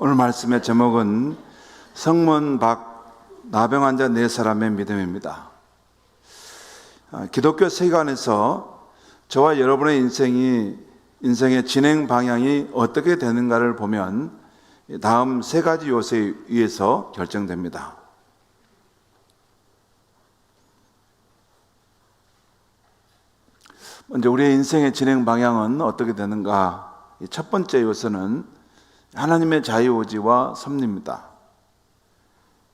오늘 말씀의 제목은 성문 밖 나병 환자 4사람의 믿음입니다. 기독교 세계관에서 저와 여러분의 인생의 진행 방향이 어떻게 되는가를 보면 다음 3가지 요소에 의해서 결정됩니다. 먼저 우리의 인생의 진행 방향은 어떻게 되는가? 첫 번째 요소는 하나님의 자유의지와 섭리입니다.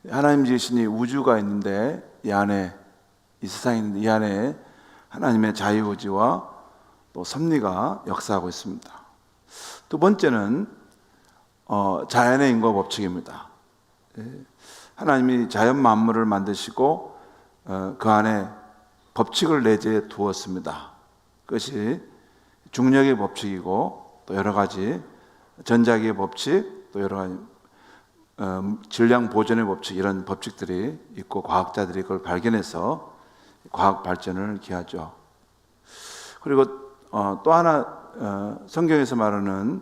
하나님 지으신 이 우주가 있는데 이 세상이 있는데 이 안에 하나님의 자유의지와 또 섭리가 역사하고 있습니다. 두 번째는 자연의 인과 법칙입니다. 하나님이 자연 만물을 만드시고 그 안에 법칙을 내재해 두었습니다. 그것이 중력의 법칙이고 또 여러 가지 전자기의 법칙, 또 여러 가지 질량 보존의 법칙, 이런 법칙들이 있고 과학자들이 그걸 발견해서 과학 발전을 기하죠. 그리고 또 하나 성경에서 말하는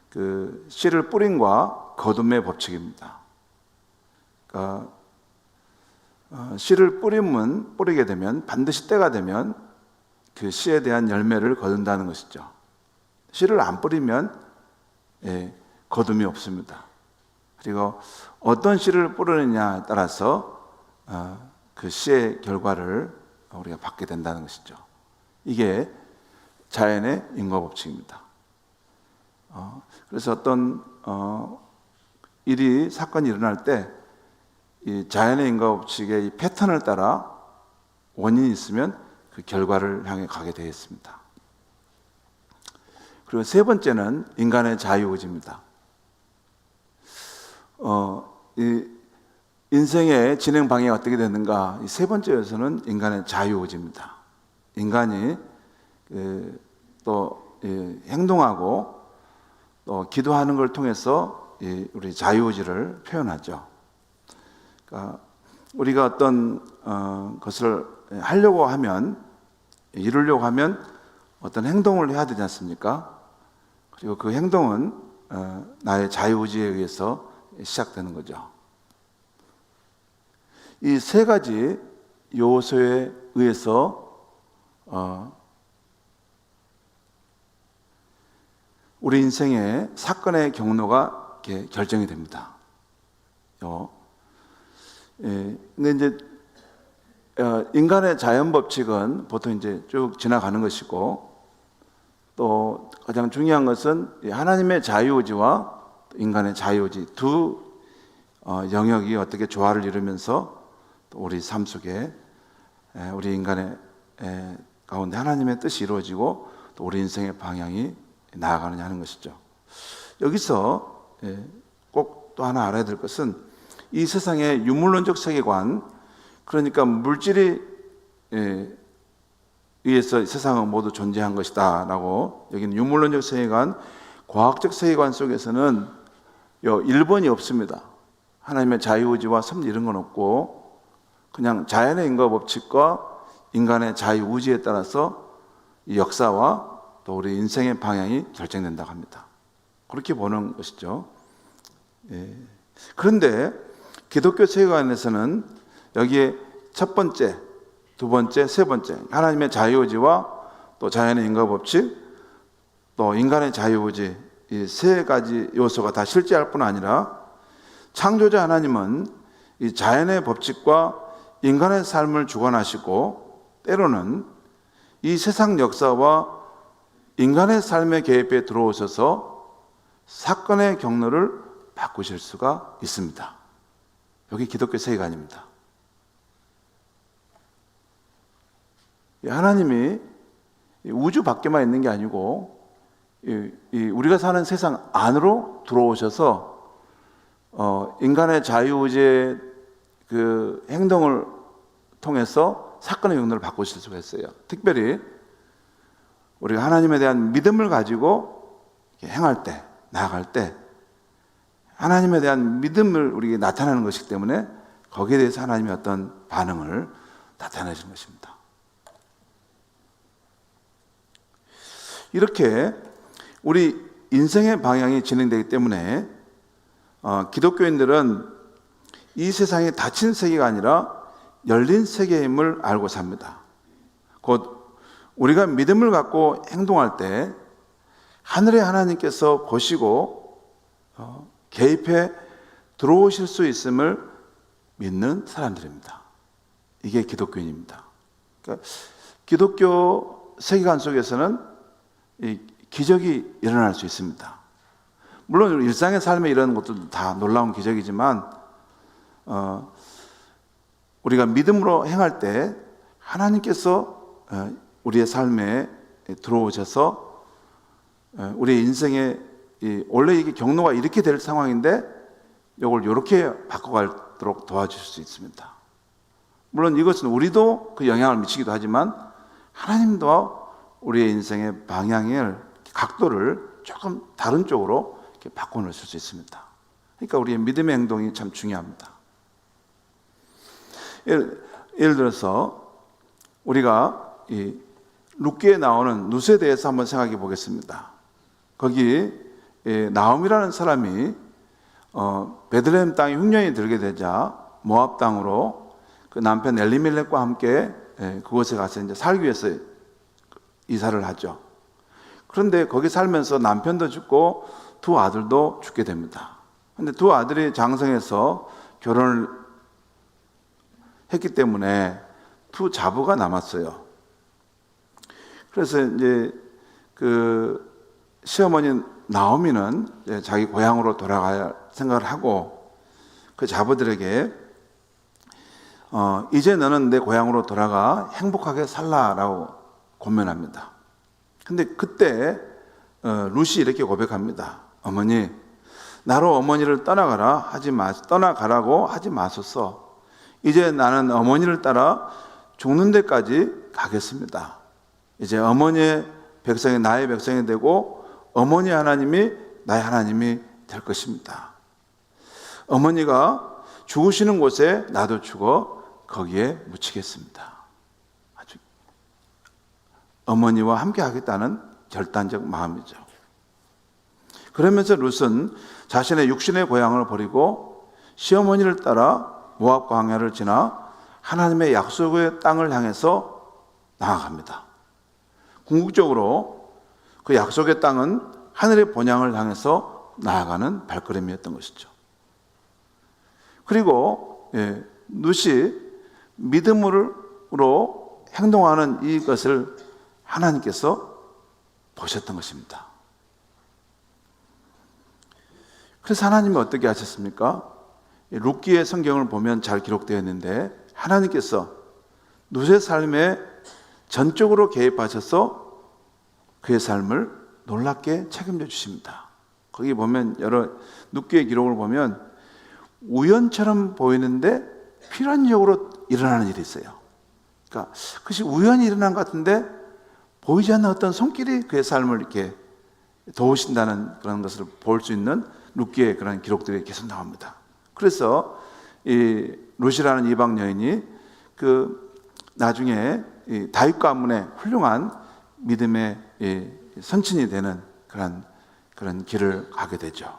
그 씨를 뿌림과 거둠의 법칙입니다. 그러니까 씨를 뿌리게 되면 반드시 때가 되면 그 씨에 대한 열매를 거둔다는 것이죠. 씨를 안 뿌리면 거둠이 없습니다. 그리고 어떤 씨를 뿌리느냐에 따라서 그 씨의 결과를 우리가 받게 된다는 것이죠. 이게 자연의 인과 법칙입니다. 그래서 어떤 사건이 일어날 때 이 자연의 인과 법칙의 이 패턴을 따라 원인이 있으면 그 결과를 향해 가게 되어 있습니다. 그리고 세 번째는 인간의 자유의지입니다. 이 인생의 진행 방향이 어떻게 되는가? 이 세 번째 요소는 인간의 자유의지입니다. 인간이 또 행동하고 또 기도하는 걸 통해서 우리 자유의지를 표현하죠. 그러니까 우리가 어떤 것을 하려고 하면, 이루려고 하면 어떤 행동을 해야 되지 않습니까? 그리고 그 행동은 나의 자유의지에 의해서 시작되는 거죠. 이 3가지 요소에 의해서 우리 인생의 사건의 경로가 이렇게 결정이 됩니다. 근데 이제 인간의 자연 법칙은 보통 이제 쭉 지나가는 것이고, 또 가장 중요한 것은 하나님의 자유의지와 인간의 자유의지 두 영역이 어떻게 조화를 이루면서 또 우리 삶 속에 우리 인간의 가운데 하나님의 뜻이 이루어지고 또 우리 인생의 방향이 나아가느냐 하는 것이죠. 여기서 꼭 또 하나 알아야 될 것은 이 세상의 유물론적 세계관, 그러니까 물질이 의해서 세상은 모두 존재한 것이다 라고 여기는 유물론적 세계관, 과학적 세계관 속에서는 1번이 없습니다. 하나님의 자유의지와 섭리 이런 건 없고 그냥 자연의 인과 법칙과 인간의 자유의지에 따라서 이 역사와 또 우리 인생의 방향이 결정된다고 합니다. 그렇게 보는 것이죠. 그런데 기독교 세계관에서는 여기에 첫 번째, 두 번째, 세 번째, 하나님의 자유의지와 또 자연의 인과 법칙, 또 인간의 자유의지, 이 3가지 요소가 다 실제할 뿐 아니라 창조자 하나님은 이 자연의 법칙과 인간의 삶을 주관하시고 때로는 이 세상 역사와 인간의 삶의 개입에 들어오셔서 사건의 경로를 바꾸실 수가 있습니다. 여기 기독교 세계관입니다. 하나님이 우주 밖에만 있는 게 아니고 우리가 사는 세상 안으로 들어오셔서 인간의 자유의지의 그 행동을 통해서 사건의 경로를 바꾸실 수가 있어요. 특별히 우리가 하나님에 대한 믿음을 가지고 행할 때, 나아갈 때 하나님에 대한 믿음을 우리에게 나타내는 것이기 때문에 거기에 대해서 하나님의 어떤 반응을 나타내시는 것입니다. 이렇게 우리 인생의 방향이 진행되기 때문에 기독교인들은 이 세상이 닫힌 세계가 아니라 열린 세계임을 알고 삽니다. 곧 우리가 믿음을 갖고 행동할 때 하늘의 하나님께서 보시고 개입해 들어오실 수 있음을 믿는 사람들입니다. 이게 기독교인입니다. 그러니까 기독교 세계관 속에서는 이 기적이 일어날 수 있습니다. 물론 일상의 삶에 이런 것들도 다 놀라운 기적이지만 우리가 믿음으로 행할 때 하나님께서 우리의 삶에 들어오셔서 우리의 인생에 원래 이게 경로가 이렇게 될 상황인데 이걸 이렇게 바꿔가도록 도와주실 수 있습니다. 물론 이것은 우리도 그 영향을 미치기도 하지만 하나님도 우리의 인생의 방향을 각도를 조금 다른 쪽으로 이렇게 바꿔놓을 수 있습니다. 그러니까 우리의 믿음의 행동이 참 중요합니다. 예를 들어서 우리가 이 룻기에 나오는 룻에 대해서 한번 생각해 보겠습니다. 거기 나옴이라는 사람이 베들레헴 땅에 흉년이 들게 되자 모압 땅으로 그 남편 엘리멜렉과 함께 그곳에 가서 이제 살기 위해서 이사를 하죠. 그런데 거기 살면서 남편도 죽고 두 아들도 죽게 됩니다. 그런데 두 아들이 장성해서 결혼을 했기 때문에 두 자부가 남았어요. 그래서 이제 그 시어머니 나오미는 자기 고향으로 돌아갈 생각을 하고 그 자부들에게 이제 너는 내 고향으로 돌아가 행복하게 살라라고 권면합니다. 근데 그때 룻이 이렇게 고백합니다. 어머니, 나로 어머니를 떠나가라고 하지 마소서. 이제 나는 어머니를 따라 죽는 데까지 가겠습니다. 이제 어머니의 백성이 나의 백성이 되고 어머니 하나님이 나의 하나님이 될 것입니다. 어머니가 죽으시는 곳에 나도 죽어 거기에 묻히겠습니다. 아주 어머니와 함께 하겠다는 결단적 마음이죠. 그러면서 룻은 자신의 육신의 고향을 버리고 시어머니를 따라 모압 광야를 지나 하나님의 약속의 땅을 향해서 나아갑니다. 궁극적으로 그 약속의 땅은 하늘의 본향을 향해서 나아가는 발걸음이었던 것이죠. 그리고 룻이 믿음으로 행동하는 이것을 하나님께서 보셨던 것입니다. 그래서 하나님이 어떻게 하셨습니까? 룻기의 성경을 보면 잘 기록되어 있는데 하나님께서 룻의 삶에 전적으로 개입하셔서 그의 삶을 놀랍게 책임져 주십니다. 거기 보면 여러 룻기의 기록을 보면 우연처럼 보이는데 필연적으로 일어나는 일이 있어요. 그러니까 그것이 우연히 일어난 것 같은데 보이지 않는 어떤 손길이 그의 삶을 이렇게 도우신다는 그런 것을 볼 수 있는 룻기의 그런 기록들이 계속 나옵니다. 그래서 이 룻이라는 이방 여인이 그 나중에 이 다윗 가문의 훌륭한 믿음의 선친이 되는 그런 길을 가게 되죠.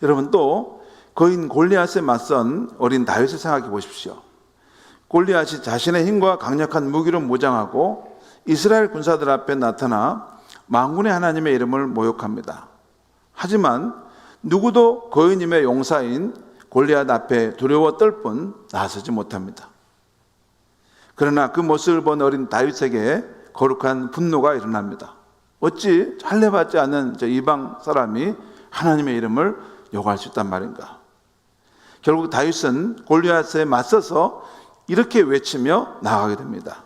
여러분 또 거인 골리앗에 맞선 어린 다윗을 생각해 보십시오. 골리앗이 자신의 힘과 강력한 무기로 무장하고 이스라엘 군사들 앞에 나타나 만군의 하나님의 이름을 모욕합니다. 하지만 누구도 거인님의 용사인 골리앗 앞에 두려워 떨 뿐 나서지 못합니다. 그러나 그 모습을 본 어린 다윗에게 거룩한 분노가 일어납니다. 어찌 할례받지 않는 저 이방 사람이 하나님의 이름을 욕할 수 있단 말인가? 결국 다윗은 골리앗에 맞서서 이렇게 외치며 나아가게 됩니다.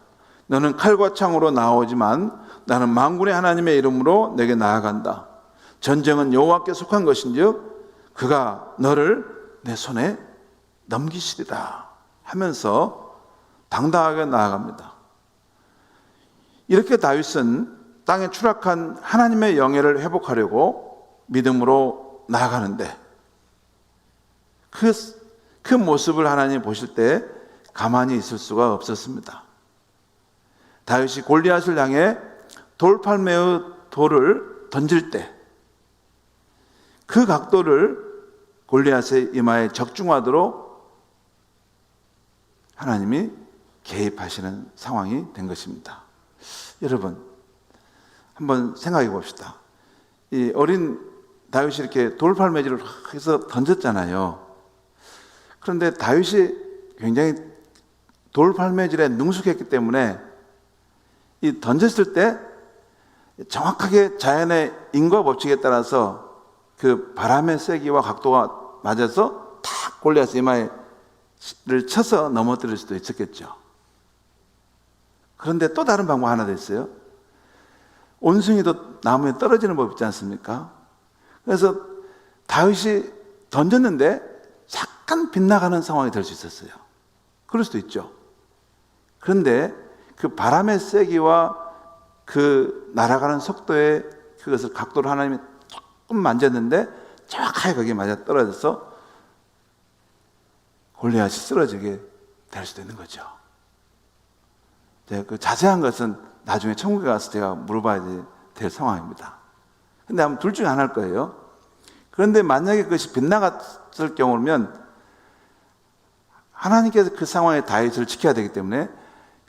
너는 칼과 창으로 나오지만 나는 만군의 하나님의 이름으로 내게 나아간다. 전쟁은 여호와께 속한 것인즉 그가 너를 내 손에 넘기시리라 하면서 당당하게 나아갑니다. 이렇게 다윗은 땅에 추락한 하나님의 영예를 회복하려고 믿음으로 나아가는데 그 모습을 하나님 보실 때 가만히 있을 수가 없었습니다. 다윗이 골리앗을 향해 돌팔매의 돌을 던질 때 그 각도를 골리앗의 이마에 적중하도록 하나님이 개입하시는 상황이 된 것입니다. 여러분, 한번 생각해 봅시다. 이 어린 다윗이 이렇게 돌팔매질을 해서 던졌잖아요. 그런데 다윗이 굉장히 돌팔매질에 능숙했기 때문에 이 던졌을 때 정확하게 자연의 인과 법칙에 따라서 그 바람의 세기와 각도가 맞아서 탁 골리앗 이마에를 쳐서 넘어뜨릴 수도 있었겠죠. 그런데 또 다른 방법 하나 더 있어요. 온숭이도 나무에 떨어지는 법 있지 않습니까? 그래서 다윗이 던졌는데 약간 빗나가는 상황이 될 수 있었어요. 그럴 수도 있죠. 그런데 그 바람의 세기와 그 날아가는 속도에 그것을 각도를 하나님이 조금 만졌는데 정확하게 거기에 맞아 떨어져서 골리앗이 쓰러지게 될 수도 있는 거죠. 그 자세한 것은 나중에 천국에 가서 제가 물어봐야 될 상황입니다. 근데 아마 둘 중에 하나일 거예요. 그런데 만약에 그것이 빗나갔을 경우면 하나님께서 그 상황에 다윗을 지켜야 되기 때문에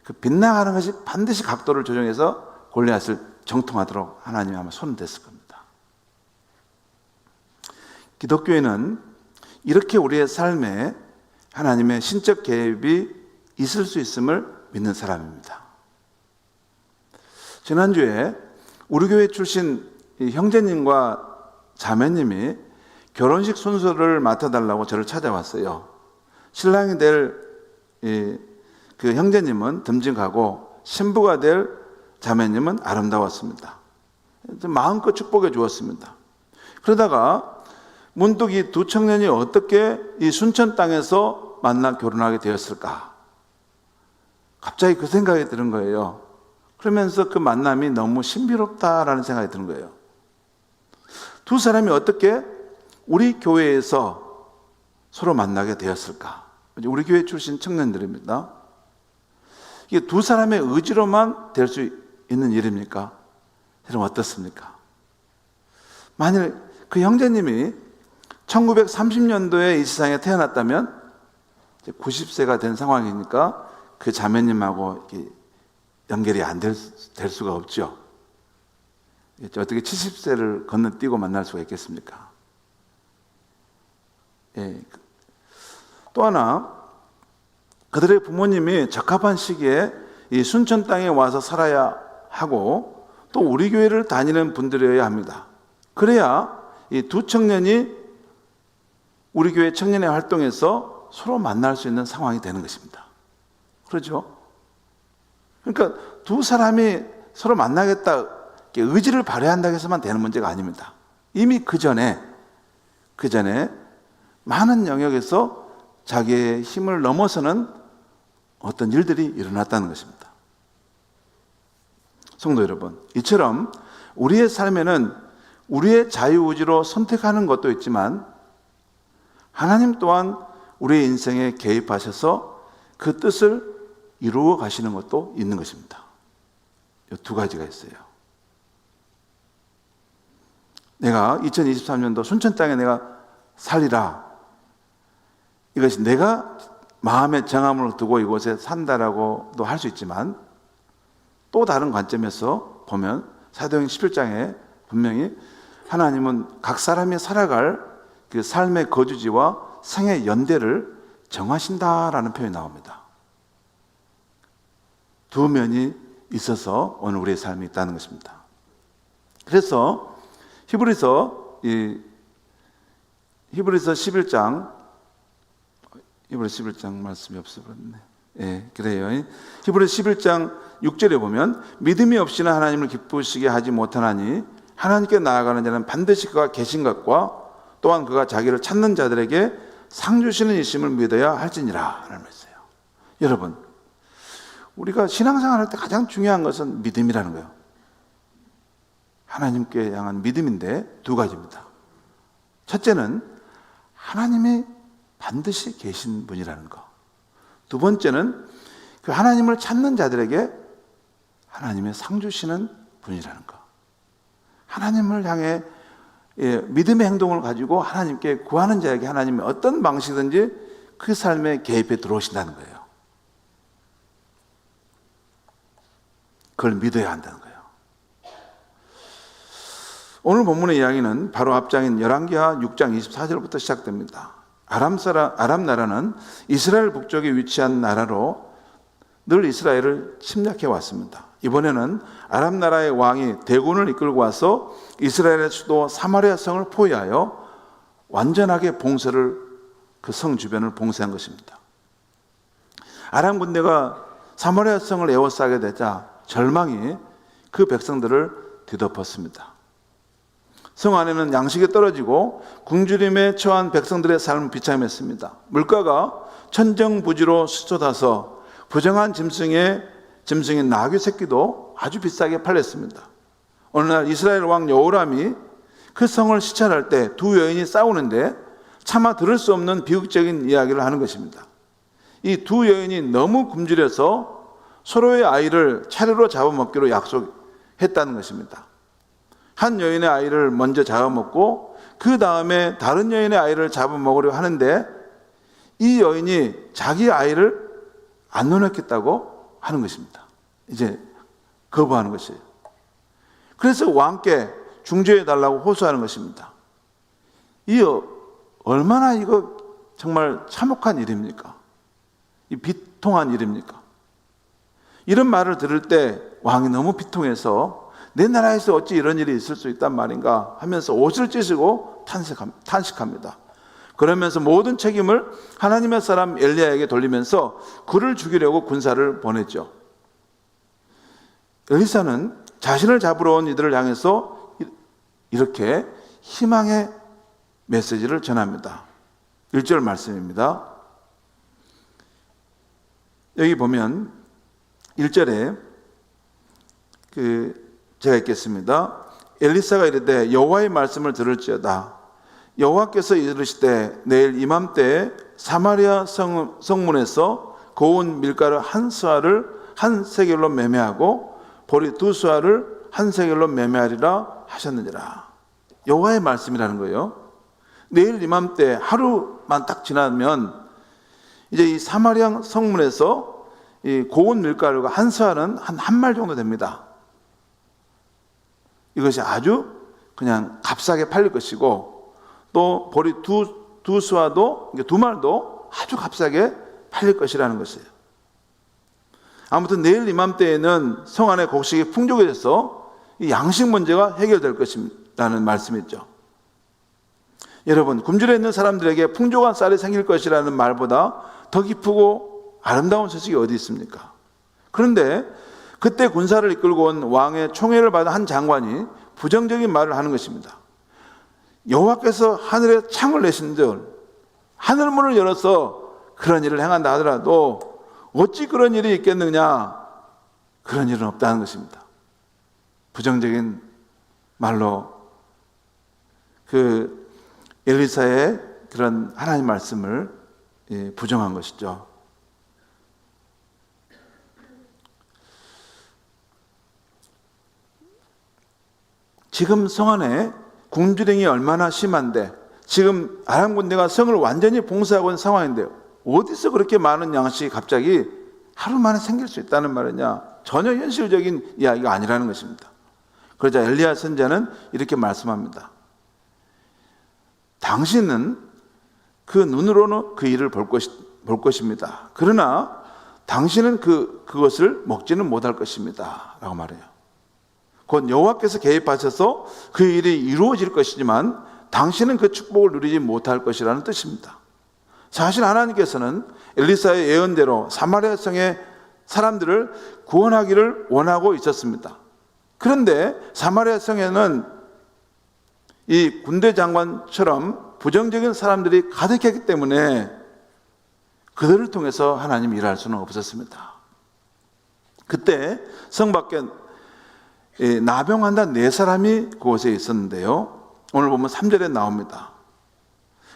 그 빗나가는 것이 반드시 각도를 조정해서 골리앗을 정통하도록 하나님이 아마 손을 댔을 겁니다. 기독교인은 이렇게 우리의 삶에 하나님의 신적 개입이 있을 수 있음을 믿는 사람입니다. 지난주에 우리 교회 출신 형제님과 자매님이 결혼식 순서를 맡아달라고 저를 찾아왔어요. 신랑이 될 그 형제님은 듬직하고 신부가 될 자매님은 아름다웠습니다. 마음껏 축복해 주었습니다. 그러다가 문득 이 두 청년이 어떻게 이 순천 땅에서 만나 결혼하게 되었을까? 갑자기 그 생각이 드는 거예요. 그러면서 그 만남이 너무 신비롭다라는 생각이 드는 거예요. 두 사람이 어떻게 우리 교회에서 서로 만나게 되었을까? 우리 교회 출신 청년들입니다. 이게 두 사람의 의지로만 될 수 있는 일입니까? 여러분 어떻습니까? 만일 그 형제님이 1930년도에 이 세상에 태어났다면 90세가 된 상황이니까 그 자매님하고 연결이 안 될 수가 없죠. 어떻게 70세를 건너뛰고 만날 수가 있겠습니까? 예. 또 하나, 그들의 부모님이 적합한 시기에 이 순천 땅에 와서 살아야 하고 또 우리 교회를 다니는 분들이어야 합니다. 그래야 이 두 청년이 우리 교회 청년의 활동에서 서로 만날 수 있는 상황이 되는 것입니다. 그렇죠? 그러니까 두 사람이 서로 만나겠다 의지를 발휘한다고 해서만 되는 문제가 아닙니다. 이미 그 전에 많은 영역에서 자기의 힘을 넘어서는 어떤 일들이 일어났다는 것입니다. 성도 여러분, 이처럼 우리의 삶에는 우리의 자유의지로 선택하는 것도 있지만 하나님 또한 우리의 인생에 개입하셔서 그 뜻을 이루어 가시는 것도 있는 것입니다. 이 두 가지가 있어요. 내가 2023년도 순천 땅에 내가 살리라. 이것이 내가 마음의 정함을 두고 이곳에 산다라고도 할 수 있지만 또 다른 관점에서 보면 사도행 11장에 분명히 하나님은 각 사람이 살아갈 그 삶의 거주지와 생의 연대를 정하신다라는 표현이 나옵니다. 두 면이 있어서 오늘 우리의 삶이 있다는 것입니다. 그래서 히브리서 11장 말씀이 없어버렸네. 예, 그래요. 히브리서 11장 6절에 보면 믿음이 없이는 하나님을 기쁘시게 하지 못하나니 하나님께 나아가는 자는 반드시 그가 계신 것과 또한 그가 자기를 찾는 자들에게 상 주시는 이심을 믿어야 할지니라 라는 말이에요. 여러분, 우리가 신앙생활 할 때 가장 중요한 것은 믿음이라는 거예요. 하나님께 향한 믿음인데 두 가지입니다. 첫째는 하나님이 반드시 계신 분이라는 거. 두 번째는 그 하나님을 찾는 자들에게 하나님의 상 주시는 분이라는 거. 하나님을 향해 믿음의 행동을 가지고 하나님께 구하는 자에게 하나님이 어떤 방식이든지 그 삶에 개입해 들어오신다는 거예요. 그걸 믿어야 한다는 거예요. 오늘 본문의 이야기는 바로 앞장인 열왕기하 6장 24절부터 시작됩니다. 아람 나라는 이스라엘 북쪽에 위치한 나라로 늘 이스라엘을 침략해 왔습니다. 이번에는 아람 나라의 왕이 대군을 이끌고 와서 이스라엘의 수도 사마리아 성을 포위하여 완전하게 봉쇄를 그 성 주변을 봉쇄한 것입니다. 아람 군대가 사마리아 성을 에워싸게 되자 절망이 그 백성들을 뒤덮었습니다. 성 안에는 양식이 떨어지고 굶주림에 처한 백성들의 삶은 비참했습니다. 물가가 천정부지로 쏟아서 부정한 짐승인 나귀 새끼도 아주 비싸게 팔렸습니다. 어느 날 이스라엘 왕 여호람이 그 성을 시찰할 때 두 여인이 싸우는데 차마 들을 수 없는 비극적인 이야기를 하는 것입니다. 이 두 여인이 너무 굶주려서 서로의 아이를 차례로 잡아먹기로 약속했다는 것입니다. 한 여인의 아이를 먼저 잡아먹고 그 다음에 다른 여인의 아이를 잡아먹으려 하는데 이 여인이 자기 아이를 안 놓겠다고 하는 것입니다. 이제 거부하는 것이에요. 그래서 왕께 중재해 달라고 호소하는 것입니다. 이 얼마나 이거 정말 참혹한 일입니까? 이 비통한 일입니까? 이런 말을 들을 때 왕이 너무 비통해서 내 나라에서 어찌 이런 일이 있을 수 있단 말인가 하면서 옷을 찢고 탄식합니다. 그러면서 모든 책임을 하나님의 사람 엘리야에게 돌리면서 그를 죽이려고 군사를 보냈죠. 엘리사는 자신을 잡으러 온 이들을 향해서 이렇게 희망의 메시지를 전합니다. 1절 말씀입니다. 여기 보면 1절에 제가 읽겠습니다. 엘리사가 이르되 여호와의 말씀을 들을지어다. 여호와께서 이르시되 내일 이맘때에 사마리아 성문에서 고운 밀가루 한 수아를 한 세겔로 매매하고 보리 두 수아를 한 세겔로 매매하리라 하셨느니라. 여호와의 말씀이라는 거예요. 내일 이맘때 하루만 딱 지나면 이제 이 사마리아 성문에서 이 고운 밀가루가 한 수아는 한 말 정도 됩니다. 이것이 아주 그냥 값싸게 팔릴 것이고 또 보리 두 수아도 두 말도 아주 값싸게 팔릴 것이라는 것이에요. 아무튼 내일 이맘때에는 성 안에 곡식이 풍족해져서 이 양식 문제가 해결될 것이라는 말씀이죠. 여러분, 굶주려 있는 사람들에게 풍족한 쌀이 생길 것이라는 말보다 더 기쁘고 아름다운 소식이 어디 있습니까? 그런데 그때 군사를 이끌고 온 왕의 총애를 받은 한 장관이 부정적인 말을 하는 것입니다. 여호와께서 하늘에 창을 내신들 하늘문을 열어서 그런 일을 행한다 하더라도 어찌 그런 일이 있겠느냐? 그런 일은 없다는 것입니다. 부정적인 말로 그 엘리사의 그런 하나님 말씀을 부정한 것이죠. 지금 성 안에 굶주림이 얼마나 심한데 지금 아람 군대가 성을 완전히 봉쇄하고 있는 상황인데 어디서 그렇게 많은 양식이 갑자기 하루 만에 생길 수 있다는 말이냐? 전혀 현실적인 이야기가 아니라는 것입니다. 그러자 엘리야 선지자는 이렇게 말씀합니다. 당신은 그 눈으로는 그 일을 볼 것입니다. 그러나 당신은 그것을 먹지는 못할 것입니다. 라고 말해요. 곧 여호와께서 개입하셔서 그 일이 이루어질 것이지만 당신은 그 축복을 누리지 못할 것이라는 뜻입니다. 사실 하나님께서는 엘리사의 예언대로 사마리아 성의 사람들을 구원하기를 원하고 있었습니다. 그런데 사마리아 성에는 이 군대 장관처럼 부정적인 사람들이 가득했기 때문에 그들을 통해서 하나님이 일할 수는 없었습니다. 그때 성 밖에 나병환자 4사람이 그곳에 있었는데요. 오늘 보면 3절에 나옵니다.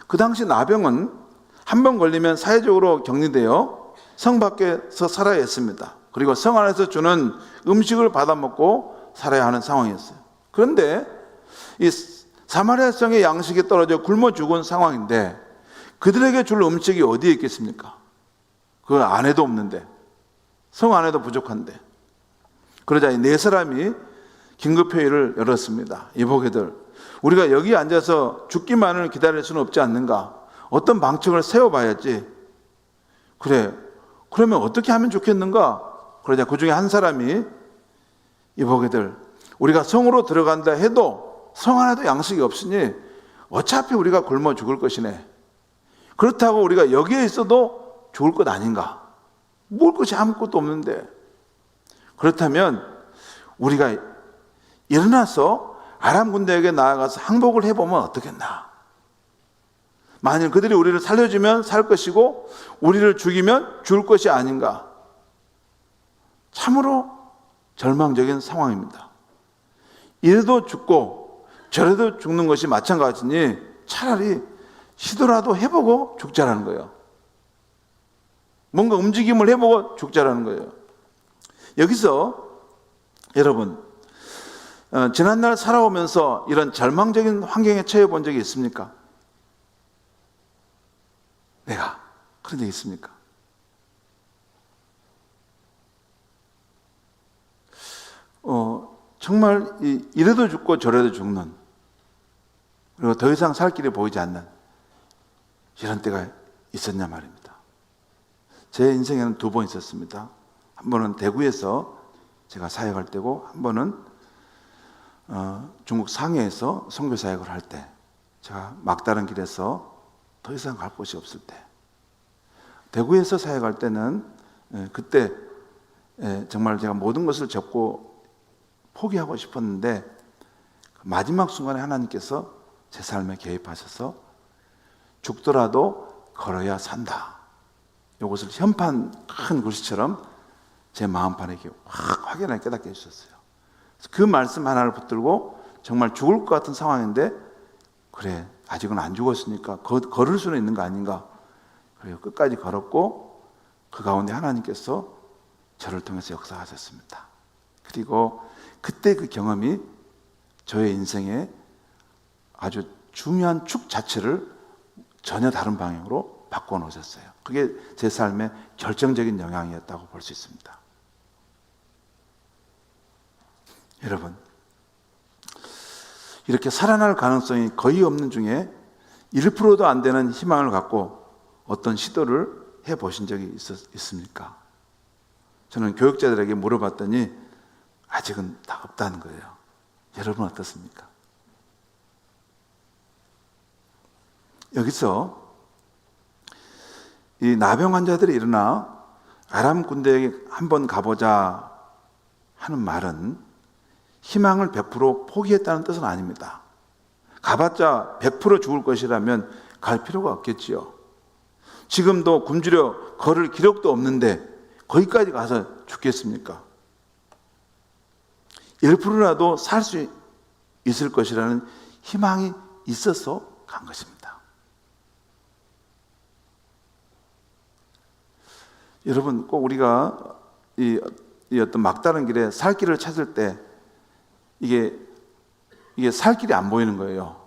그 당시 나병은 한 번 걸리면 사회적으로 격리되어 성 밖에서 살아야 했습니다. 그리고 성 안에서 주는 음식을 받아먹고 살아야 하는 상황이었어요. 그런데 이 사마리아 성의 양식이 떨어져 굶어 죽은 상황인데 그들에게 줄 음식이 어디에 있겠습니까? 그 안에도 없는데, 성 안에도 부족한데. 그러자 이 네 사람이 긴급회의를 열었습니다. 이보게들, 우리가 여기 앉아서 죽기만을 기다릴 수는 없지 않는가? 어떤 방책을 세워봐야지. 그래, 그러면 어떻게 하면 좋겠는가? 그러자 그 중에 한 사람이, 이보게들, 우리가 성으로 들어간다 해도 성 안에도 양식이 없으니 어차피 우리가 굶어 죽을 것이네. 그렇다고 우리가 여기에 있어도 죽을 것 아닌가? 먹을 것이 아무것도 없는데. 그렇다면 우리가 일어나서 아람 군대에게 나아가서 항복을 해보면 어떻겠나? 만일 그들이 우리를 살려주면 살 것이고 우리를 죽이면 죽을 것이 아닌가? 참으로 절망적인 상황입니다. 이래도 죽고 저래도 죽는 것이 마찬가지니 차라리 시도라도 해보고 죽자라는 거예요. 뭔가 움직임을 해보고 죽자라는 거예요. 여기서 여러분, 지난날 살아오면서 이런 절망적인 환경에 처해 본 적이 있습니까? 내가 그런 적이 있습니까? 정말 이래도 죽고 저래도 죽는, 그리고 더 이상 살 길이 보이지 않는 이런 때가 있었냐 말입니다. 제 인생에는 두 번 있었습니다. 한 번은 대구에서 제가 사역할 때고, 한 번은 중국 상해에서 선교 사역을 할 때, 제가 막다른 길에서 더 이상 갈 곳이 없을 때. 대구에서 사역할 때는 그때 정말 제가 모든 것을 접고 포기하고 싶었는데 마지막 순간에 하나님께서 제 삶에 개입하셔서 죽더라도 걸어야 산다, 이것을 현판 큰 글씨처럼 제 마음판에 확연하게 깨닫게 해주셨어요. 그 말씀 하나를 붙들고 정말 죽을 것 같은 상황인데, 그래, 아직은 안 죽었으니까 걸을 수는 있는 거 아닌가. 그래서 끝까지 걸었고 그 가운데 하나님께서 저를 통해서 역사하셨습니다. 그리고 그때 그 경험이 저의 인생에 아주 중요한 축 자체를 전혀 다른 방향으로 바꿔 놓으셨어요. 그게 제 삶의 결정적인 영향이었다고 볼 수 있습니다. 여러분, 이렇게 살아날 가능성이 거의 없는 중에 1%도 안 되는 희망을 갖고 어떤 시도를 해보신 적이 있습니까? 저는 교육자들에게 물어봤더니 아직은 다 없다는 거예요. 여러분 어떻습니까? 여기서 이 나병 환자들이 일어나 아람 군대에게 한번 가보자 하는 말은 희망을 100% 포기했다는 뜻은 아닙니다. 가봤자 100% 죽을 것이라면 갈 필요가 없겠지요. 지금도 굶주려 걸을 기력도 없는데 거기까지 가서 죽겠습니까? 1%라도 살 수 있을 것이라는 희망이 있어서 간 것입니다. 여러분, 꼭 우리가 이 어떤 막다른 길에 살 길을 찾을 때 이게 살 길이 안 보이는 거예요.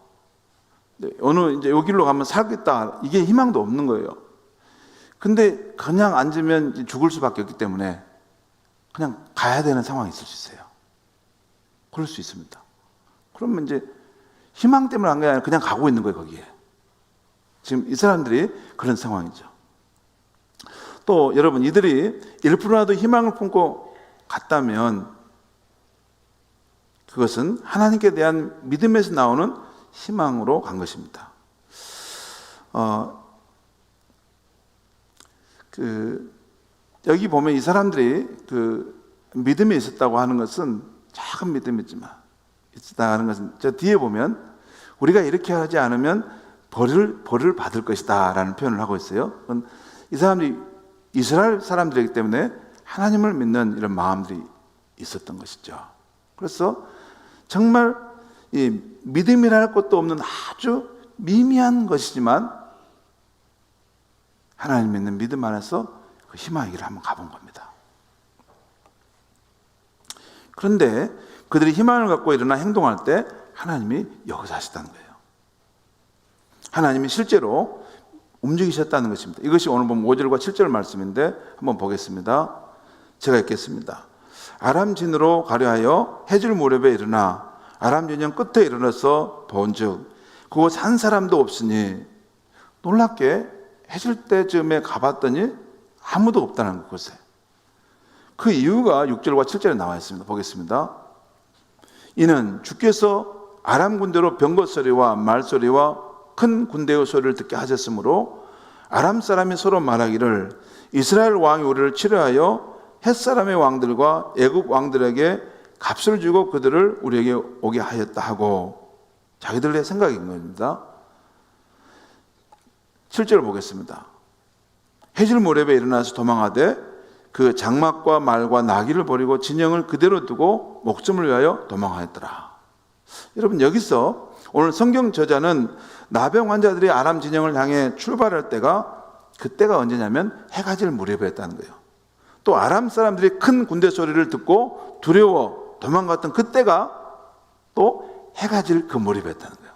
어느 이제 여기로 가면 살겠다, 이게 희망도 없는 거예요. 근데 그냥 앉으면 죽을 수밖에 없기 때문에 그냥 가야 되는 상황이 있을 수 있어요. 그럴 수 있습니다. 그러면 이제 희망 때문에 안 가야 그냥 가고 있는 거예요, 거기에. 지금 이 사람들이 그런 상황이죠. 또 여러분, 이들이 1%라도 희망을 품고 갔다면 그것은 하나님께 대한 믿음에서 나오는 희망으로 간 것입니다. 여기 보면 이 사람들이 믿음이 있었다고 하는 것은 작은 믿음이지만, 있었다 하는 것은 저 뒤에 보면 우리가 이렇게 하지 않으면 벌을 받을 것이다 라는 표현을 하고 있어요. 이 사람들이 이스라엘 사람들이기 때문에 하나님을 믿는 이런 마음들이 있었던 것이죠. 그래서 정말 이 믿음이랄 것도 없는 아주 미미한 것이지만 하나님 믿는 믿음 안에서 그 희망의 길을 한번 가본 겁니다. 그런데 그들이 희망을 갖고 일어나 행동할 때 하나님이 역사하셨다는 거예요. 하나님이 실제로 움직이셨다는 것입니다. 이것이 오늘 보면 5절과 7절 말씀인데 한번 보겠습니다. 제가 읽겠습니다. 아람 진으로 가려 하여 해질 무렵에 일어나 아람 진영 끝에 이르러서 본즉 그곳 한 사람도 없으니, 놀랍게 해질 때쯤에 가봤더니 아무도 없다는 그곳에. 그 이유가 6절과 7절에 나와 있습니다. 보겠습니다. 이는 주께서 아람 군대로 병거 소리와 말소리와 큰 군대의 소리를 듣게 하셨으므로 아람 사람이 서로 말하기를 이스라엘 왕이 우리를 치료하여 헷사람의 왕들과 애국 왕들에게 값을 주고 그들을 우리에게 오게 하였다 하고, 자기들의 생각인 겁니다. 7절 보겠습니다. 해질 무렵에 일어나서 도망하되 그 장막과 말과 나귀를 버리고 진영을 그대로 두고 목숨을 위하여 도망하였더라. 여러분, 여기서 오늘 성경 저자는 나병 환자들이 아람 진영을 향해 출발할 때가, 그때가 언제냐면 해가 질 무렵이었다는 거예요. 또 아람 사람들이 큰 군대 소리를 듣고 두려워 도망갔던 그때가 또 해가 질 그 무렵이었다는 거예요.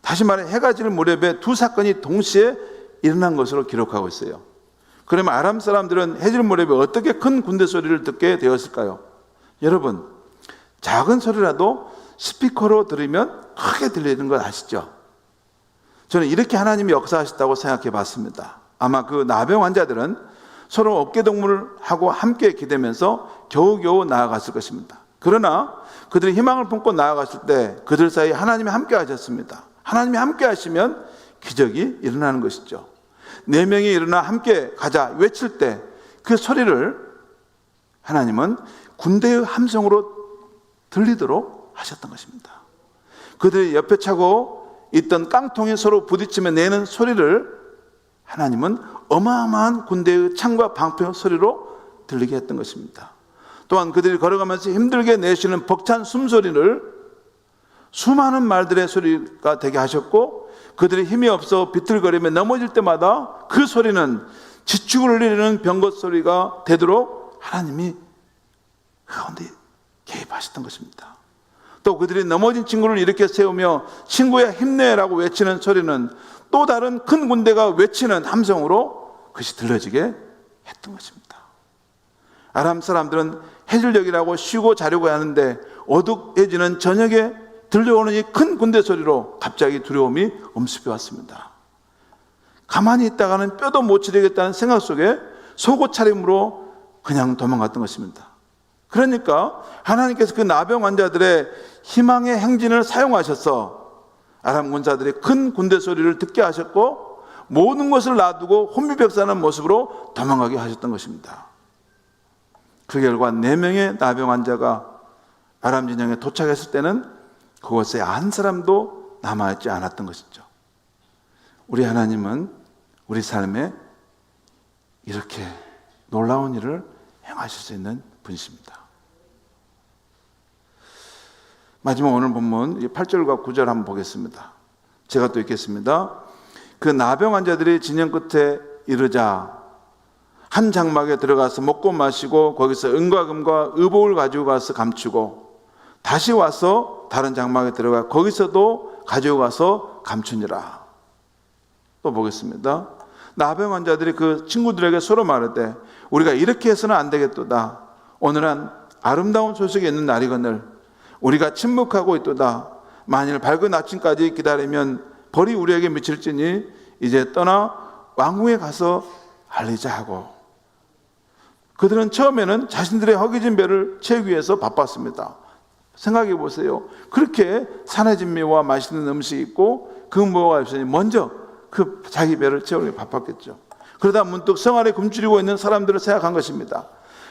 다시 말해 해가 질 무렵에 두 사건이 동시에 일어난 것으로 기록하고 있어요. 그러면 아람 사람들은 해질 무렵에 어떻게 큰 군대 소리를 듣게 되었을까요? 여러분, 작은 소리라도 스피커로 들으면 크게 들리는 걸 아시죠? 저는 이렇게 하나님이 역사하셨다고 생각해 봤습니다. 아마 그 나병 환자들은 서로 어깨동무를 하고 함께 기대면서 겨우겨우 나아갔을 것입니다. 그러나 그들이 희망을 품고 나아갔을 때 그들 사이에 하나님이 함께 하셨습니다. 하나님이 함께 하시면 기적이 일어나는 것이죠. 4명이 일어나 함께 가자 외칠 때 그 소리를 하나님은 군대의 함성으로 들리도록 하셨던 것입니다. 그들이 옆에 차고 있던 깡통이 서로 부딪히며 내는 소리를 하나님은 어마어마한 군대의 창과 방패 소리로 들리게 했던 것입니다. 또한 그들이 걸어가면서 힘들게 내쉬는 벅찬 숨소리를 수많은 말들의 소리가 되게 하셨고, 그들이 힘이 없어 비틀거리며 넘어질 때마다 그 소리는 지축을 울리는 병거 소리가 되도록 하나님이 그 가운데 개입하셨던 것입니다. 또 그들이 넘어진 친구를 일으켜 세우며 친구야 힘내라고 외치는 소리는 또 다른 큰 군대가 외치는 함성으로 그것이 들려지게 했던 것입니다. 아람 사람들은 해질녘이라고 쉬고 자려고 하는데 어둑해지는 저녁에 들려오는 이 큰 군대 소리로 갑자기 두려움이 엄습해 왔습니다. 가만히 있다가는 뼈도 못 치르겠다는 생각 속에 속옷 차림으로 그냥 도망갔던 것입니다. 그러니까 하나님께서 그 나병 환자들의 희망의 행진을 사용하셔서 아람 군사들이 큰 군대 소리를 듣게 하셨고 모든 것을 놔두고 혼비백산한 모습으로 도망가게 하셨던 것입니다. 그 결과 4명의 나병 환자가 아람 진영에 도착했을 때는 그곳에 한 사람도 남아있지 않았던 것이죠. 우리 하나님은 우리 삶에 이렇게 놀라운 일을 행하실 수 있는 분이십니다. 마지막 오늘 본문 8절과 9절 한번 보겠습니다. 제가 또 읽겠습니다. 그 나병 환자들이 진영 끝에 이르자 한 장막에 들어가서 먹고 마시고 거기서 은과 금과 의복을 가지고 가서 감추고 다시 와서 다른 장막에 들어가 거기서도 가지고 가서 감추니라. 또 보겠습니다. 나병 환자들이 그 친구들에게 서로 말하되 우리가 이렇게 해서는 안 되겠도다. 오늘은 아름다운 소식이 있는 날이거늘 우리가 침묵하고 있도다. 만일 밝은 아침까지 기다리면 벌이 우리에게 미칠지니 이제 떠나 왕궁에 가서 알리자 하고, 그들은 처음에는 자신들의 허기진 배를 채우기 위해서 바빴습니다. 생각해 보세요. 그렇게 산의 진미와 맛있는 음식이 있고 그 뭐가 없으니 먼저 그 자기 배를 채우기 바빴겠죠. 그러다 문득 성 안에 굶주리고 있는 사람들을 생각한 것입니다.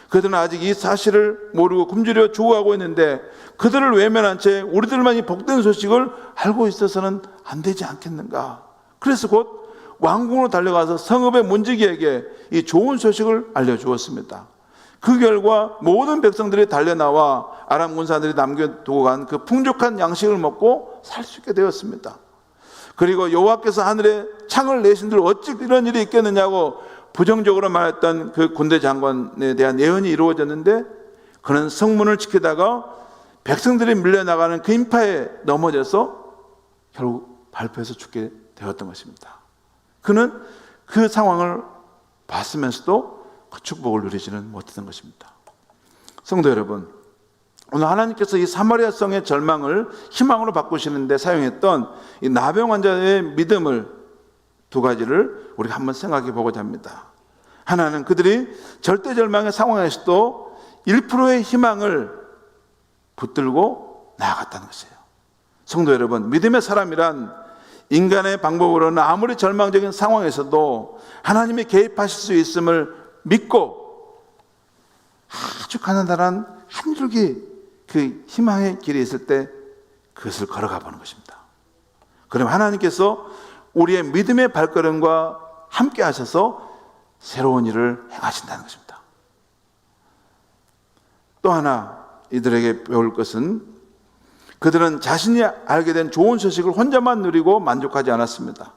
그들은 아직 이 사실을 모르고 굶주려 죽어가고 있는데 그들을 외면한 채 우리들만 이 복된 소식을 알고 있어서는 안 되지 않겠는가. 그래서 곧 왕궁으로 달려가서 성읍의 문지기에게 이 좋은 소식을 알려주었습니다. 그 결과 모든 백성들이 달려나와 아람 군사들이 남겨두고 간 그 풍족한 양식을 먹고 살 수 있게 되었습니다. 그리고 여호와께서 하늘에 창을 내신들 어찌 이런 일이 있겠느냐고 부정적으로 말했던 그 군대 장관에 대한 예언이 이루어졌는데 그는 성문을 지키다가 백성들이 밀려나가는 그 인파에 넘어져서 결국 발포해서 죽게 되었던 것입니다. 그는 그 상황을 봤으면서도 그 축복을 누리지는 못했던 것입니다. 성도 여러분, 오늘 하나님께서 이 사마리아 성의 절망을 희망으로 바꾸시는데 사용했던 이 나병 환자의 믿음을 두 가지를 우리가 한번 생각해 보고자 합니다. 하나는 그들이 절대 절망의 상황에서도 1%의 희망을 붙들고 나아갔다는 것이에요. 성도 여러분, 믿음의 사람이란 인간의 방법으로는 아무리 절망적인 상황에서도 하나님이 개입하실 수 있음을 믿고 아주 가난한 한 줄기 그 희망의 길이 있을 때 그것을 걸어가 보는 것입니다. 그럼 하나님께서 우리의 믿음의 발걸음과 함께 하셔서 새로운 일을 행하신다는 것입니다. 또 하나 이들에게 배울 것은 그들은 자신이 알게 된 좋은 소식을 혼자만 누리고 만족하지 않았습니다.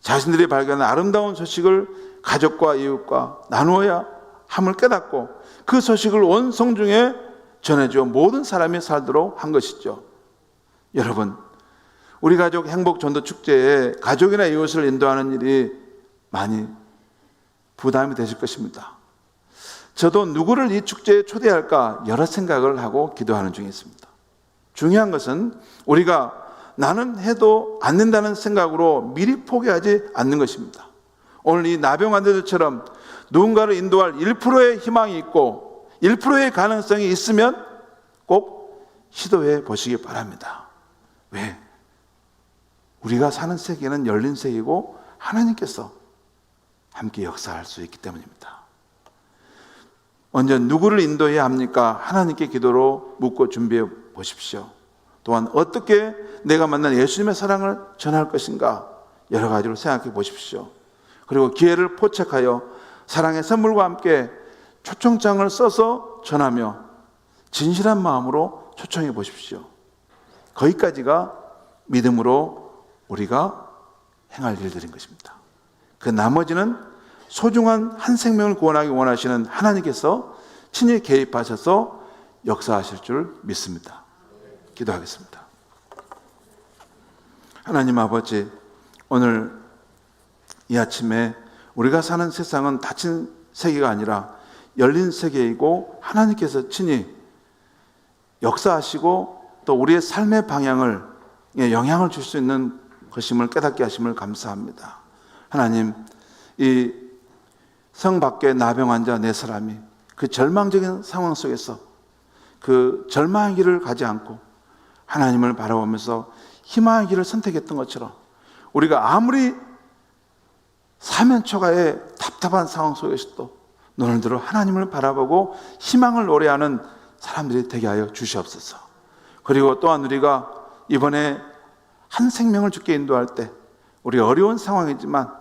자신들이 발견한 아름다운 소식을 가족과 이웃과 나누어야 함을 깨닫고 그 소식을 온 성중에 전해주어 모든 사람이 살도록 한 것이죠. 여러분, 우리 가족 행복 전도 축제에 가족이나 이웃을 인도하는 일이 많이 부담이 되실 것입니다. 저도 누구를 이 축제에 초대할까 여러 생각을 하고 기도하는 중에 있습니다. 중요한 것은 우리가 나는 해도 안 된다는 생각으로 미리 포기하지 않는 것입니다. 오늘 이 나병 환자들처럼 누군가를 인도할 1%의 희망이 있고 1%의 가능성이 있으면 꼭 시도해 보시기 바랍니다. 왜? 우리가 사는 세계는 열린 세계이고 하나님께서 함께 역사할 수 있기 때문입니다. 먼저 누구를 인도해야 합니까? 하나님께 기도로 묻고 준비해 보십시오. 또한 어떻게 내가 만난 예수님의 사랑을 전할 것인가? 여러 가지로 생각해 보십시오. 그리고 기회를 포착하여 사랑의 선물과 함께 초청장을 써서 전하며 진실한 마음으로 초청해 보십시오. 거기까지가 믿음으로 우리가 행할 일들인 것입니다. 그 나머지는 소중한 한 생명을 구원하기 원하시는 하나님께서 친히 개입하셔서 역사하실 줄 믿습니다. 기도하겠습니다. 하나님 아버지, 오늘 이 아침에 우리가 사는 세상은 닫힌 세계가 아니라 열린 세계이고 하나님께서 친히 역사하시고 또 우리의 삶의 방향을 영향을 줄 수 있는 것임을 깨닫게 하심을 감사합니다. 하나님, 이 성 밖에 나병 환자 네 사람이 그 절망적인 상황 속에서 그 절망의 길을 가지 않고 하나님을 바라보면서 희망의 길을 선택했던 것처럼 우리가 아무리 사면초가의 답답한 상황 속에서도 눈을 들어 하나님을 바라보고 희망을 노래하는 사람들이 되게 하여 주시옵소서. 그리고 또한 우리가 이번에 한 생명을 주께 인도할 때 우리 어려운 상황이지만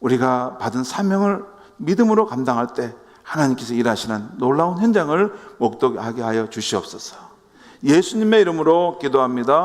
우리가 받은 사명을 믿음으로 감당할 때 하나님께서 일하시는 놀라운 현장을 목도하게 하여 주시옵소서. 예수님의 이름으로 기도합니다.